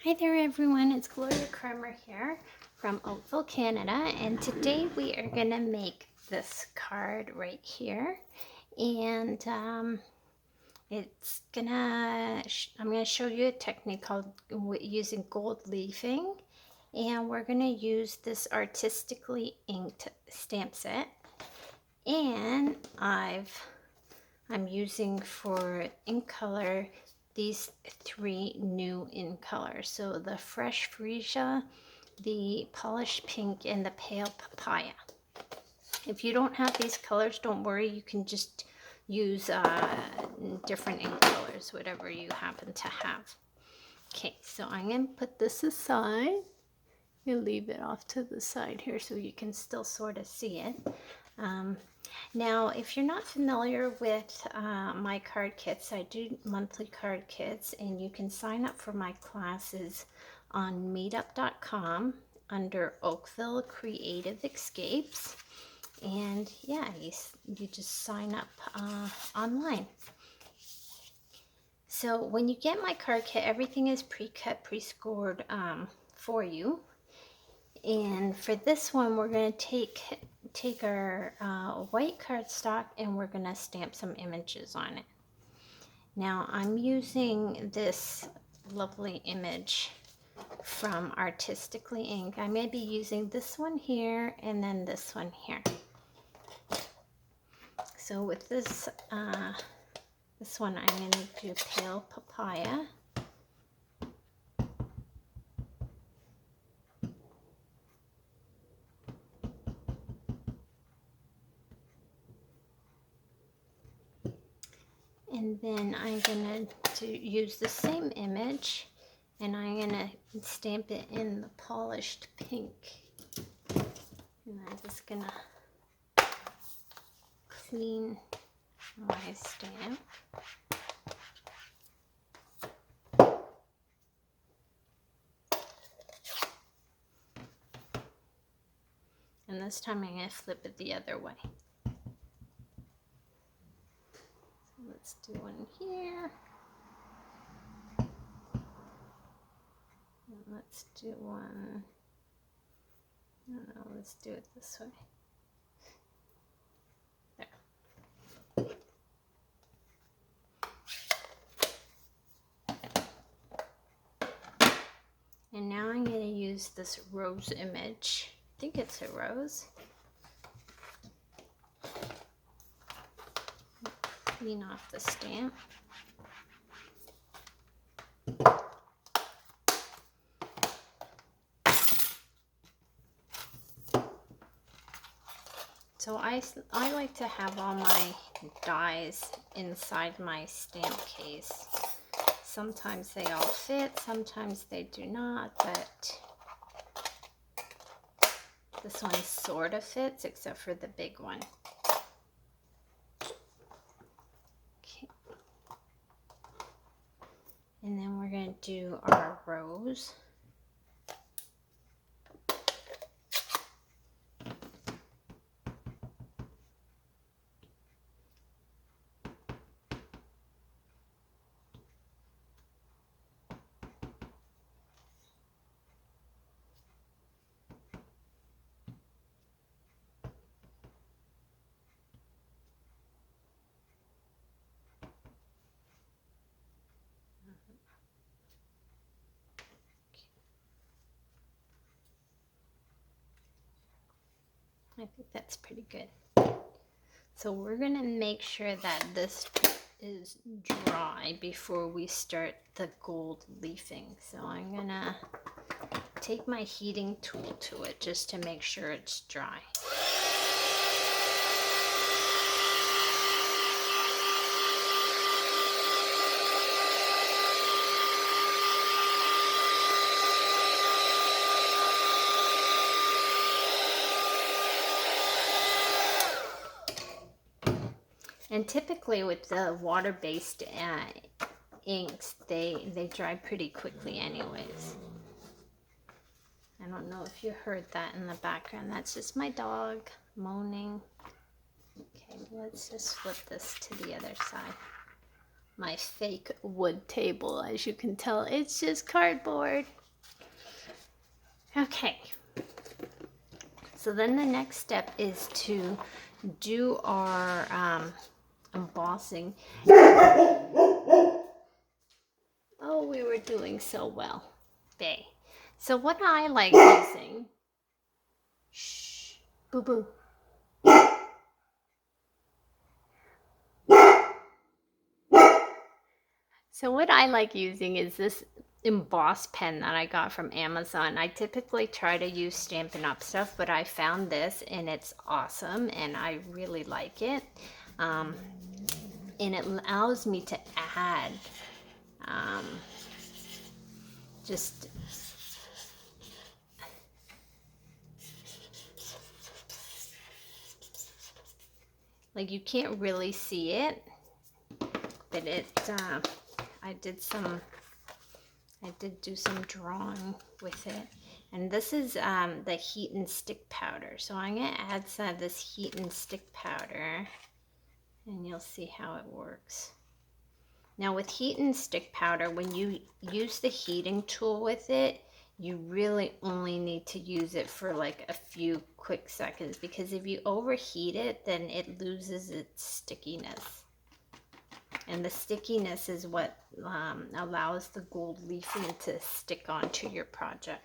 Hi there everyone, it's Gloria Kramer here from Oakville, Canada, and today we are going to make this card right here, and I'm going to show you a technique called using gold leafing, and we're going to use this Artistically inked stamp set, and I'm using for ink color these three new in colors. So the fresh freesia, the polished pink, and the pale papaya. If you don't have these colors, don't worry, you can just use different ink colors, whatever you happen to have. Okay, so I'm going to put this aside. You'll leave it off to the side here so you can still sort of see it. Now, if you're not familiar with my card kits, I do monthly card kits, and you can sign up for my classes on meetup.com under Oakville Creative Escapes. And yeah, you just sign up online. So when you get my card kit, everything is pre-cut, pre-scored for you. And for this one, we're going to take our white cardstock and we're going to stamp some images on it. Now I'm using this lovely image from Artistically Ink. I may be using this one here and then this one here. So with this one, I'm going to do pale papaya. And then I'm going to use the same image and I'm going to stamp it in the polished pink. And I'm just going to clean my stamp. And this time I'm going to flip it the other way. So let's do one here. And let's do one. I don't know, let's do it this way. There. And now I'm going to use this rose image. I think it's a rose. Clean off the stamp. So I like to have all my dies inside my stamp case. Sometimes they all fit, sometimes they do not, but this one sort of fits except for the big one. Okay. And then we're going to do our rose. I think that's pretty good. So we're going to make sure that this is dry before we start the gold leafing. So I'm going to take my heating tool to it just to make sure it's dry. And typically with the water-based inks, they dry pretty quickly anyways. I don't know if you heard that in the background. That's just my dog moaning. Okay, let's just flip this to the other side. my fake wood table. As you can tell, it's just cardboard. Okay, so then the next step is to do our embossing. Oh, we were doing so well. Bay. So what I like using, shh, boo boo. So what I like using is this emboss pen that I got from Amazon. I typically try to use Stampin' Up stuff, but I found this and it's awesome and I really like it. And it allows me to add just like, you can't really see it, but it I did do some drawing with it. And this is the heat and stick powder. So I'm going to add some of this heat and stick powder and you'll see how it works. Now with heat and stick powder, when you use the heating tool with it, you really only need to use it for like a few quick seconds, because if you overheat it, then it loses its stickiness. And the stickiness is what allows the gold leafing to stick onto your project.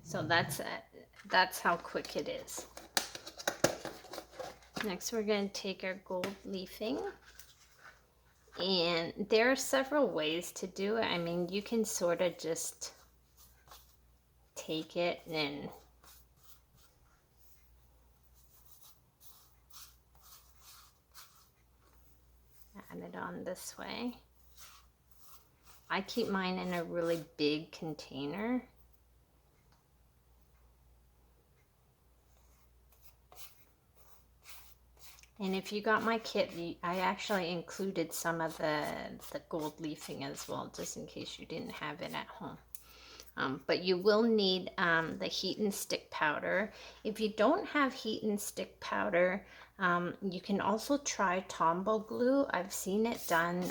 So that's it. That's how quick it is. Next, we're going to take our gold leafing. And there are several ways to do it. I mean, you can sort of just take it and add it on this way. I keep mine in a really big container. And if you got my kit, I actually included some of the gold leafing as well, just in case you didn't have it at home. But you will need the heat and stick powder. If you don't have heat and stick powder, you can also try Tombow glue. I've seen it done.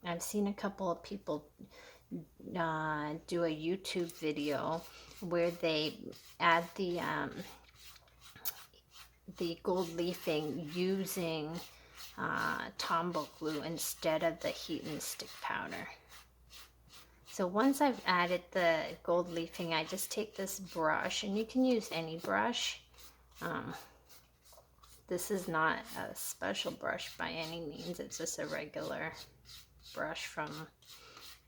I've seen a couple of people do a YouTube video where they add the gold leafing using Tombow glue instead of the heat and stick powder. So once I've added the gold leafing, I just take this brush, and you can use any brush. This is not a special brush by any means. It's just a regular brush from,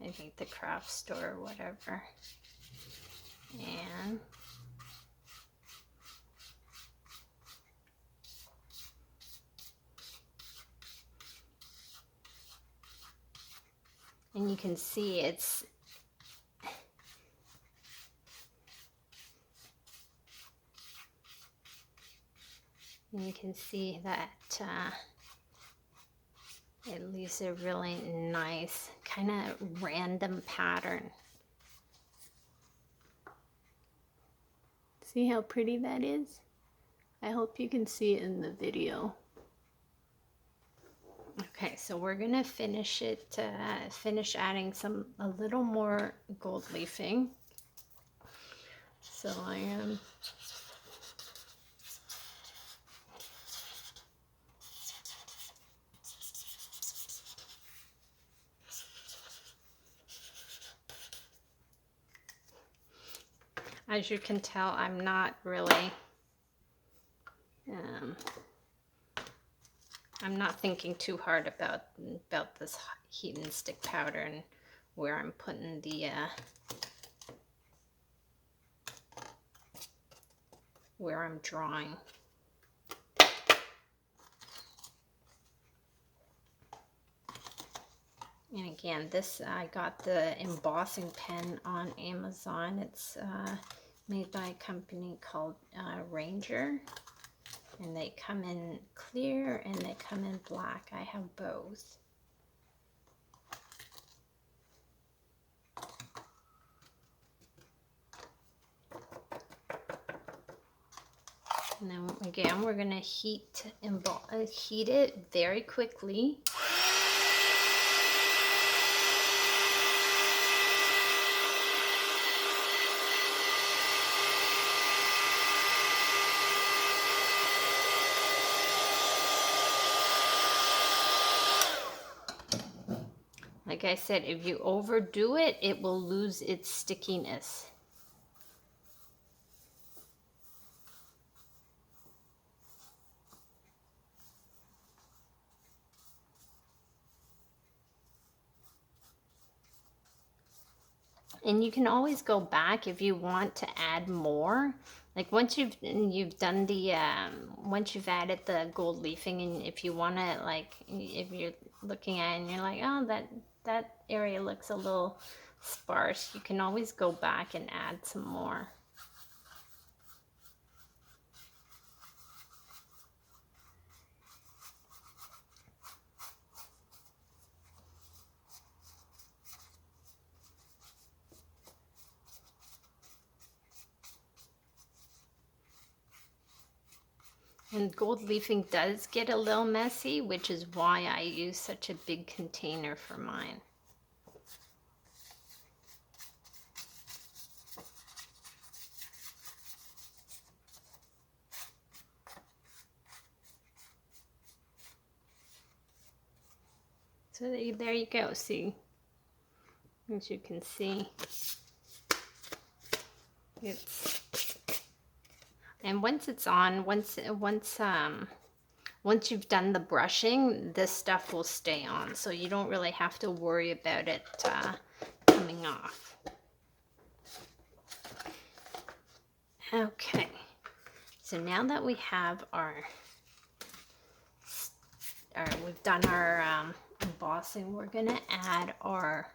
I think, the craft store or whatever. And you can see you can see that it leaves a really nice kind of random pattern. See how pretty that is? I hope you can see it in the video. Okay, so we're gonna finish it, finish adding a little more gold leafing. So I am as you can tell, I'm not really I'm not thinking too hard about this heat and stick powder and where I'm putting the where I'm drawing. And again, this, I got the embossing pen on Amazon. It's made by a company called Ranger. And they come in clear and they come in black. I have both. And then again, we're gonna heat it very quickly. Like I said, if you overdo it, it will lose its stickiness. And you can always go back if you want to add more. Like once you've done the once you've added the gold leafing, and if you want to, like, if you're looking at it and you're like, oh, that area looks a little sparse, you can always go back and add some more. And gold leafing does get a little messy, which is why I use such a big container for mine. So there you go, see, as you can see, and once it's on, once you've done the brushing, this stuff will stay on, so you don't really have to worry about it coming off. Okay, so now that we have we've done our embossing, we're gonna add our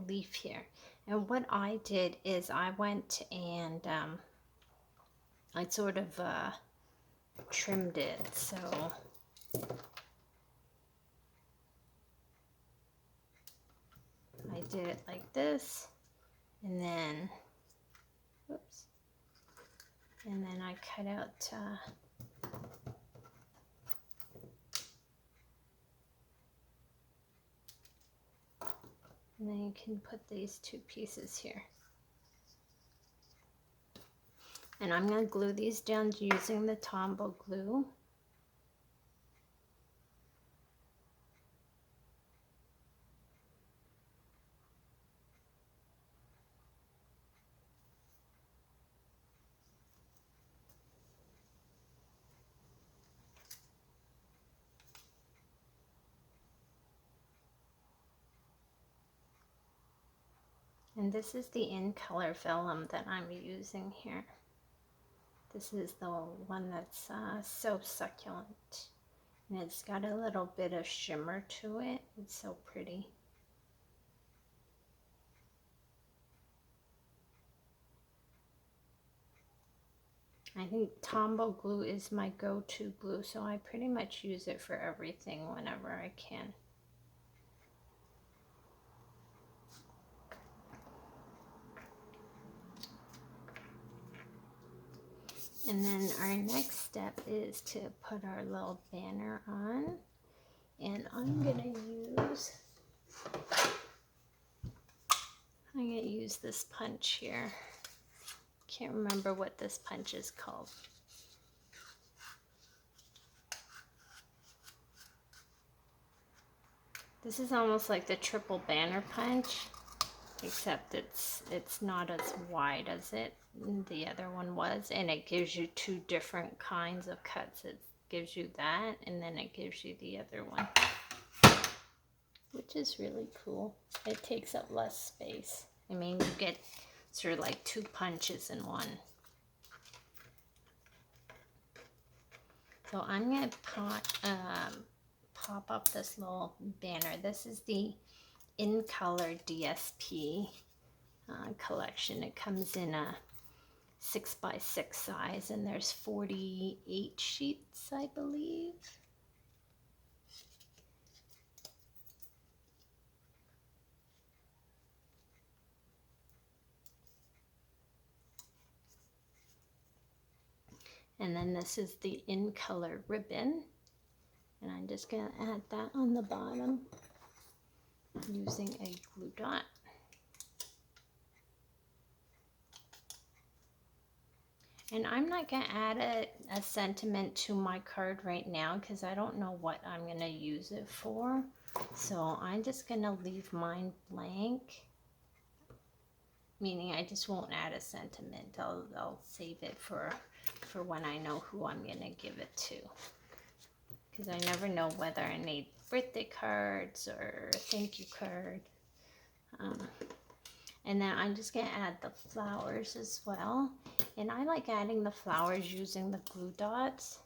leaf here. And what I did is I went and I sort of trimmed it, so I did it like this, and then whoops, and then I cut out and then you can put these two pieces here. And I'm going to glue these down using the Tombow glue. And this is the in color vellum that I'm using here. This is the one that's so succulent. And it's got a little bit of shimmer to it. It's so pretty. I think Tombow glue is my go-to glue, so I pretty much use it for everything whenever I can. And then our next step is to put our little banner on. And I'm gonna use this punch here. Can't remember what this punch is called. This is almost like the triple banner punch, except it's not as wide as the other one was, and it gives you two different kinds of cuts. It gives you that, and then it gives you the other one, which is really cool. It takes up less space. I mean, you get sort of like two punches in one. So I'm going to pop up this little banner. This is the In Color DSP collection. It comes in a 6x6 size, and there's 48 sheets, I believe. And then this is the in color ribbon. And I'm just going to add that on the bottom using a glue dot. And I'm not going to add a sentiment to my card right now because I don't know what I'm going to use it for. So I'm just going to leave mine blank, meaning I just won't add a sentiment. I'll save it for when I know who I'm going to give it to. Because I never know whether I need birthday cards or a thank you card. And then I'm just going to add the flowers as well. And I like adding the flowers using the glue dots.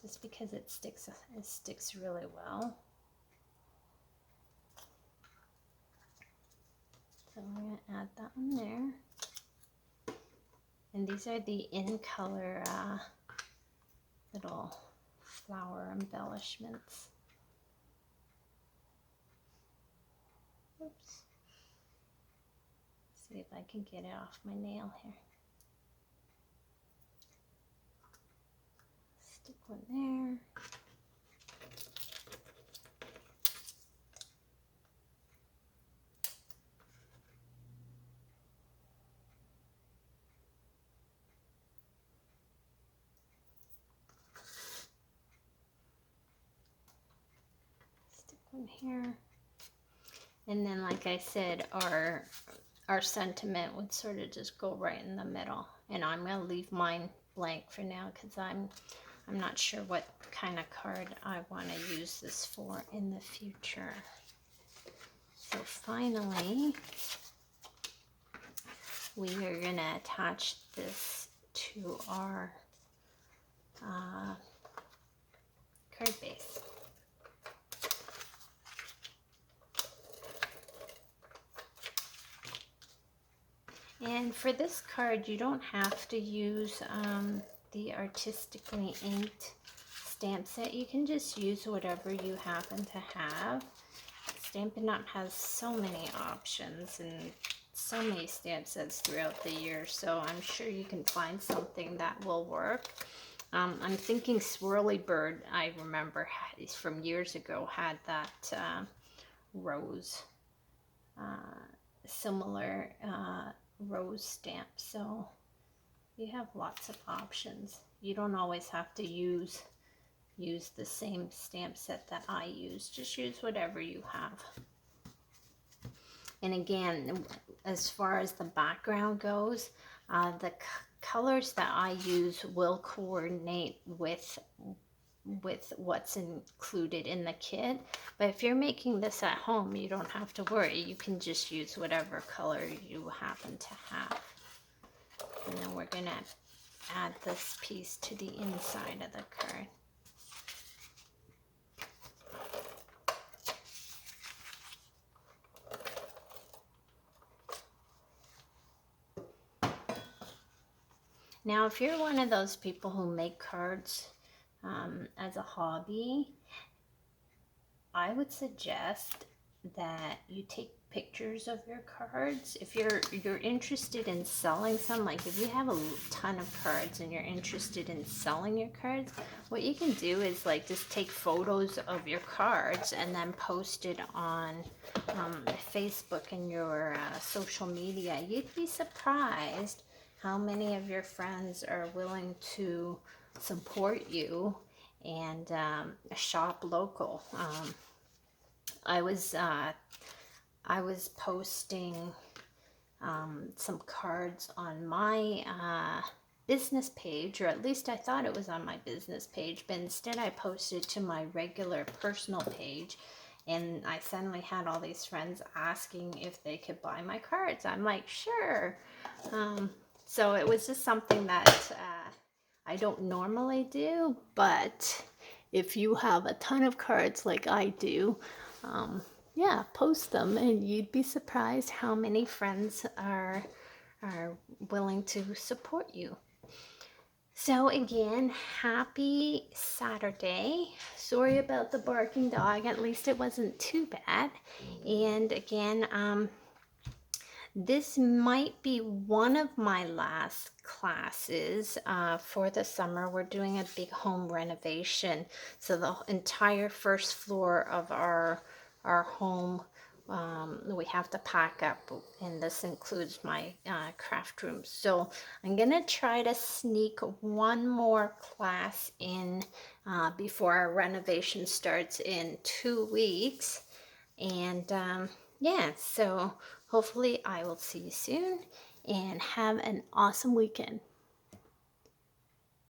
Just because it sticks really well. So I'm going to add that one there. And these are the in color little flower embellishments. Oops. See if I can get it off my nail here. Stick one there. Stick one here. And then, like I said, our sentiment would sort of just go right in the middle. And I'm going to leave mine blank for now because I'm not sure what kind of card I want to use this for in the future. So finally, we are going to attach this to our card base. And for this card, you don't have to use the Artistically inked stamp set. You can just use whatever you happen to have. Stampin' Up! Has so many options and so many stamp sets throughout the year, so I'm sure you can find something that will work. I'm thinking Swirly Bird, I remember from years ago, had that rose, similar rose stamp. So you have lots of options. You don't always have to use the same stamp set that I use. Just use whatever you have. And again, as far as the background goes, the colors that I use will coordinate with what's included in the kit. But if you're making this at home, you don't have to worry. You can just use whatever color you happen to have. And then we're going to add this piece to the inside of the card. Now, if you're one of those people who make cards as a hobby, I would suggest that you take pictures of your cards. If you're interested in selling some, like if you have a ton of cards and you're interested in selling your cards, what you can do is like just take photos of your cards and then post it on Facebook and your social media. You'd be surprised how many of your friends are willing to support you and shop local. I was posting some cards on my business page, or at least I thought it was on my business page, but instead I posted to my regular personal page, and I suddenly had all these friends asking if they could buy my cards. I'm like, sure. So it was just something that I don't normally do, but if you have a ton of cards like I do, yeah, post them and you'd be surprised how many friends are willing to support you. So again, happy Saturday. Sorry about the barking dog. At least it wasn't too bad. And again, This might be one of my last classes for the summer. We're doing a big home renovation. So the entire first floor of our home, we have to pack up, and this includes my craft room. So I'm gonna try to sneak one more class in before our renovation starts in 2 weeks. And yeah, so hopefully I will see you soon and have an awesome weekend.